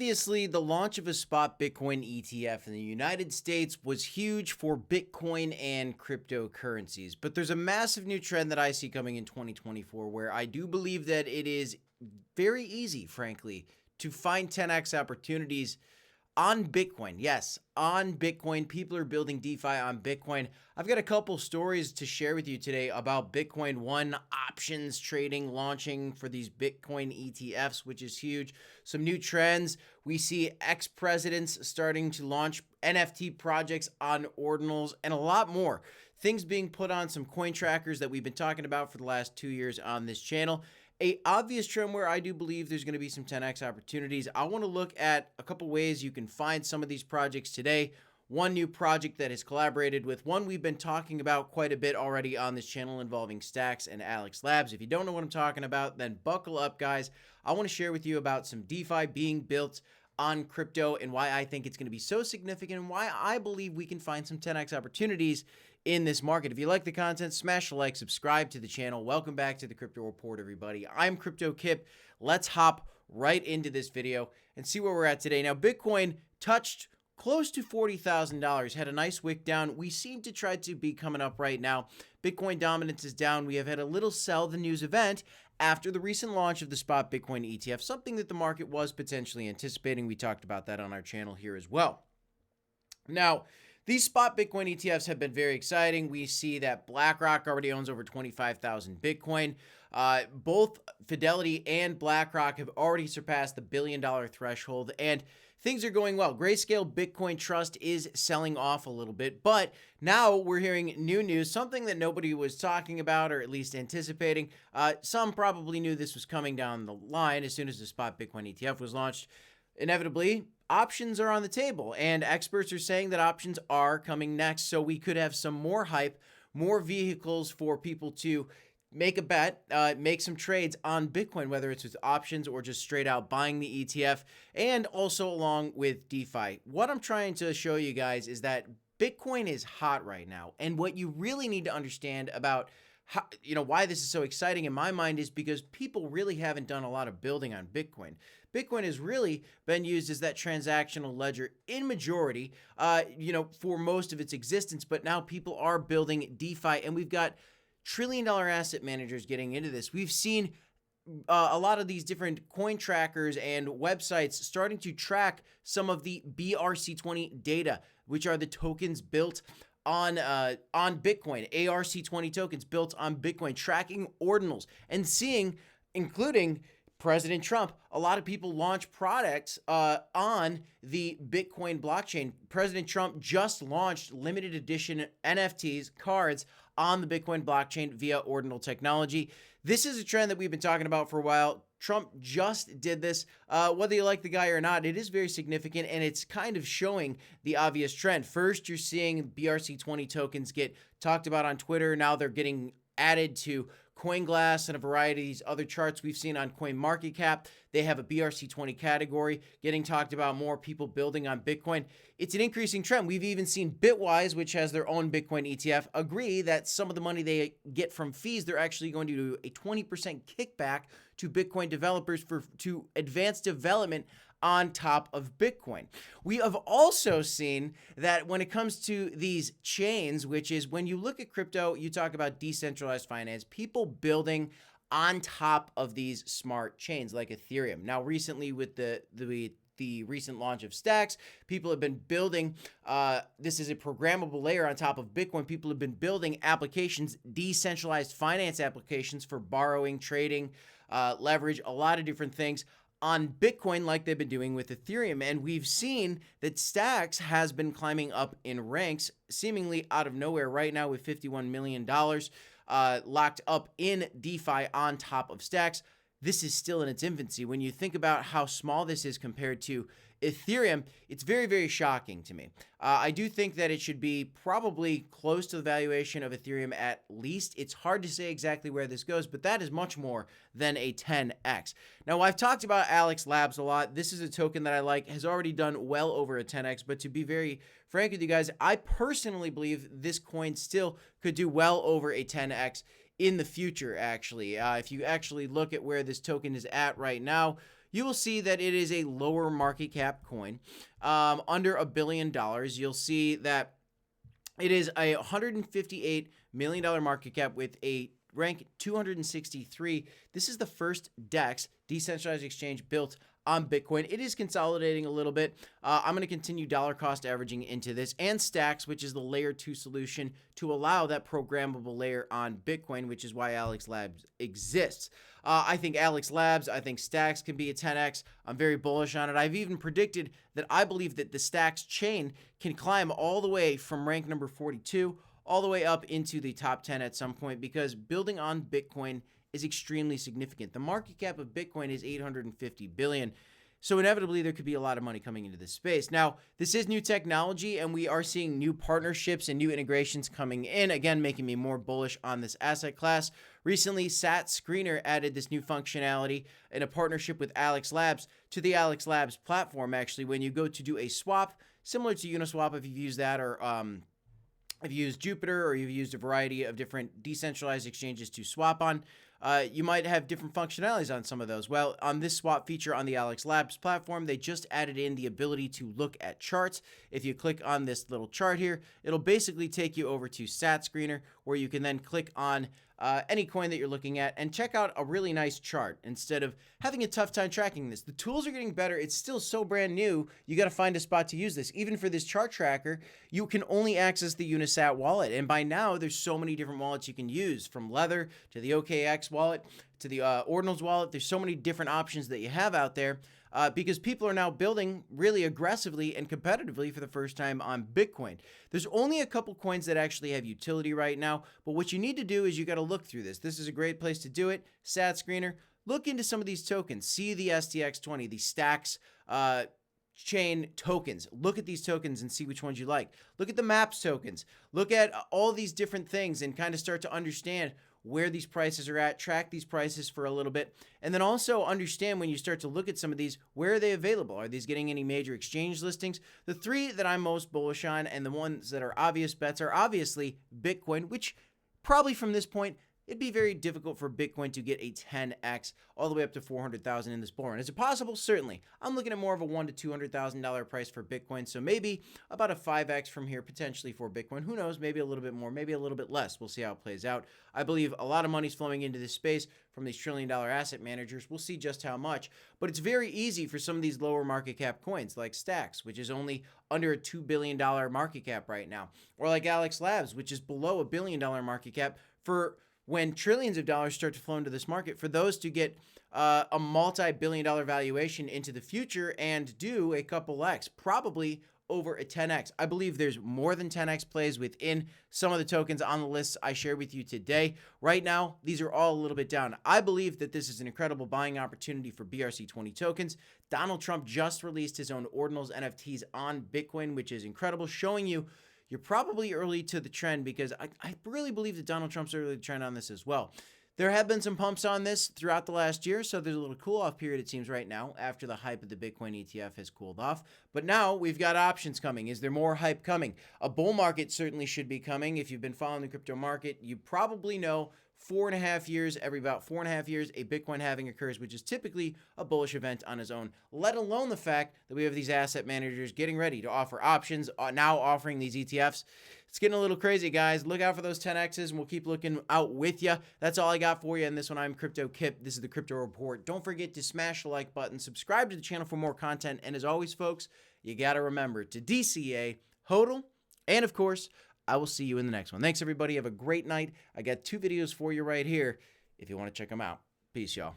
Obviously, the launch of a spot Bitcoin ETF in the United States was huge for Bitcoin and cryptocurrencies. But there's a massive new trend that I see coming in 2024 where I do believe that it is very easy, frankly, to find 10x opportunities on Bitcoin. Yes, on Bitcoin. People are building DeFi on Bitcoin. I've got a couple stories to share with you today about Bitcoin One options trading launching for these Bitcoin ETFs, which is huge. Some new trends. We see ex-presidents starting to launch NFT projects on ordinals and a lot more. Things being put on some coin trackers that we've been talking about for the last 2 years on this channel. An obvious trend where I do believe there's going to be some 10x opportunities. I want to look at a couple ways you can find some of these projects today. One new project that has collaborated with one we've been talking about quite a bit already on this channel involving Stacks and Alex Labs. If you don't know what I'm talking about, then buckle up, guys. I want to share with you about some DeFi being built on crypto and why I think it's going to be so significant and why I believe we can find some 10x opportunities in this market. If you like the content, smash the like, subscribe to the channel. Welcome back to the Crypto Report, everybody. I'm Crypto Kip. Let's hop right into this video and see where we're at today. Now, Bitcoin touched close to $40,000, had a nice wick down. We seem to try to be coming up right now. Bitcoin dominance is down. We have had a little sell the news event after the recent launch of the spot Bitcoin ETF, something that the market was potentially anticipating. We talked about that on our channel here as well. Now, these spot Bitcoin ETFs have been very exciting. We see that BlackRock already owns over 25,000 Bitcoin. Both Fidelity and BlackRock have already surpassed the $1 billion threshold, and things are going well. Grayscale Bitcoin Trust is selling off a little bit, but now we're hearing new news, something that nobody was talking about or at least anticipating. Some probably knew this was coming down the line as soon as the spot Bitcoin ETF was launched. Inevitably, options are on the table, and experts are saying that options are coming next, so we could have some more hype, more vehicles for people to make a bet, make some trades on Bitcoin, whether it's with options or just straight out buying the ETF, and also along with DeFi. What I'm trying to show you guys is that Bitcoin is hot right now, and what you really need to understand about how, why this is so exciting in my mind is because people really haven't done a lot of building on Bitcoin. Bitcoin has really been used as that transactional ledger in majority, for most of its existence, but now people are building DeFi, and we've got trillion-dollar asset managers getting into this. We've seen a lot of these different coin trackers and websites starting to track some of the BRC20 data, which are the tokens built on Bitcoin, ARC20 tokens built on Bitcoin, tracking ordinals and seeing, including President Trump, a lot of people launch products on the Bitcoin blockchain. President Trump just launched limited edition NFTs, cards on the Bitcoin blockchain via ordinal technology. This is a trend that we've been talking about for a while. Trump just did this. Whether you like the guy or not, it is very significant, and it's kind of showing the obvious trend. First, you're seeing BRC20 tokens get talked about on Twitter. Now they're getting added to CoinGlass and a variety of these other charts we've seen on CoinMarketCap. They have a BRC20 category getting talked about, more people building on Bitcoin. It's an increasing trend. We've even seen Bitwise, which has their own Bitcoin ETF, agree that some of the money they get from fees, they're actually going to do a 20% kickback to Bitcoin developers to advance development on top of Bitcoin. We have also seen that when it comes to these chains, which is when you look at crypto, you talk about decentralized finance, people building on top of these smart chains like Ethereum. Now, recently with the recent launch of Stacks, people have been building, this is a programmable layer on top of Bitcoin. People have been building applications, decentralized finance applications for borrowing, trading, leverage, a lot of different things on Bitcoin like they've been doing with Ethereum. And we've seen that Stacks has been climbing up in ranks seemingly out of nowhere right now with $51 million locked up in DeFi on top of Stacks. This is still in its infancy. When you think about how small this is compared to Ethereum, it's very, very shocking to me. I do think that it should be probably close to the valuation of Ethereum at least. It's hard to say exactly where this goes, but that is much more than a 10x. Now, I've talked about Alex Labs a lot. This is a token that I like, has already done well over a 10x, but to be very frank with you guys, I personally believe this coin still could do well over a 10x in the future, actually. If you actually look at where this token is at right now, you will see that it is a lower market cap coin, under $1 billion. You'll see that it is a $158 million market cap with a rank 263. This is the first DEX, decentralized exchange, built on Bitcoin. It is consolidating a little bit. I'm going to continue dollar cost averaging into this, and Stacks, which is the layer 2 solution to allow that programmable layer on Bitcoin, which is why Alex Labs exists. I think Alex Labs, I think Stacks can be a 10x. I'm very bullish on it. I've even predicted that I believe that the Stacks chain can climb all the way from rank number 42 all the way up into the top 10 at some point, because building on Bitcoin is extremely significant. The market cap of Bitcoin is $850 billion. So inevitably, there could be a lot of money coming into this space. Now, this is new technology, and we are seeing new partnerships and new integrations coming in, again, making me more bullish on this asset class. Recently, Sat Screener added this new functionality in a partnership with Alex Labs to the Alex Labs platform. Actually, when you go to do a swap, similar to Uniswap, if you've used that, or if you use Jupiter, or you've used a variety of different decentralized exchanges to swap on, you might have different functionalities on some of those. Well, on this swap feature on the Alex Labs platform, they just added in the ability to look at charts. If you click on this little chart here, it'll basically take you over to Sat Screener, where you can then click on any coin that you're looking at and check out a really nice chart instead of having a tough time tracking this. The tools are getting better. It's still so brand new. You got to find a spot to use this. Even for this chart tracker, you can only access the Unisat wallet. And by now, there's so many different wallets you can use, from Leather to the OKX wallet to the Ordinals wallet. There's so many different options that you have out there. Because people are now building really aggressively and competitively for the first time on Bitcoin. There's only a couple coins that actually have utility right now, but what you need to do is you got to look through this. This is a great place to do it. Sat Screener, look into some of these tokens. See the STX20, the Stacks chain tokens. Look at these tokens and see which ones you like. Look at the Maps tokens. Look at all these different things and kind of start to understand where these prices are at, track these prices for a little bit, and then also understand, when you start to look at some of these, where are they available? Are these getting any major exchange listings? The three that I'm most bullish on, and the ones that are obvious bets, are obviously Bitcoin, which probably from this point, it'd be very difficult for Bitcoin to get a 10x all the way up to 400,000 in this bull run. Is it possible? Certainly. I'm looking at more of a $100,000 to $200,000 price for Bitcoin, so maybe about a 5x from here potentially for Bitcoin. Who knows? Maybe a little bit more, maybe a little bit less. We'll see how it plays out. I believe a lot of money's flowing into this space from these trillion-dollar asset managers. We'll see just how much, but it's very easy for some of these lower market cap coins like Stacks, which is only under a $2 billion market cap right now, or like Alex Labs, which is below $1 billion market cap, for when trillions of dollars start to flow into this market, for those to get a multi-billion-dollar valuation into the future and do a couple X, probably over a 10x. I believe there's more than 10x plays within some of the tokens on the lists I shared with you today. Right now, these are all a little bit down. I believe that this is an incredible buying opportunity for BRC20 tokens. Donald Trump just released his own Ordinals NFTs on Bitcoin, which is incredible, showing you you're probably early to the trend, because I really believe that Donald Trump's early to the trend on this as well. There have been some pumps on this throughout the last year, so there's a little cool-off period, it seems, right now, after the hype of the Bitcoin ETF has cooled off. But now we've got options coming. Is there more hype coming? A bull market certainly should be coming. If you've been following the crypto market, you probably know 4.5 years, every about 4.5 years, a Bitcoin halving occurs, which is typically a bullish event on its own, let alone the fact that we have these asset managers getting ready to offer options, now offering these ETFs. It's getting a little crazy, guys. Look out for those 10Xs, and we'll keep looking out with you. That's all I got for you in this one. I'm Crypto Kip. This is the Crypto Report. Don't forget to smash the like button, subscribe to the channel for more content, and as always, folks, you got to remember to DCA, HODL, and of course, I will see you in the next one. Thanks, everybody. Have a great night. I got 2 videos for you right here if you want to check them out. Peace, y'all.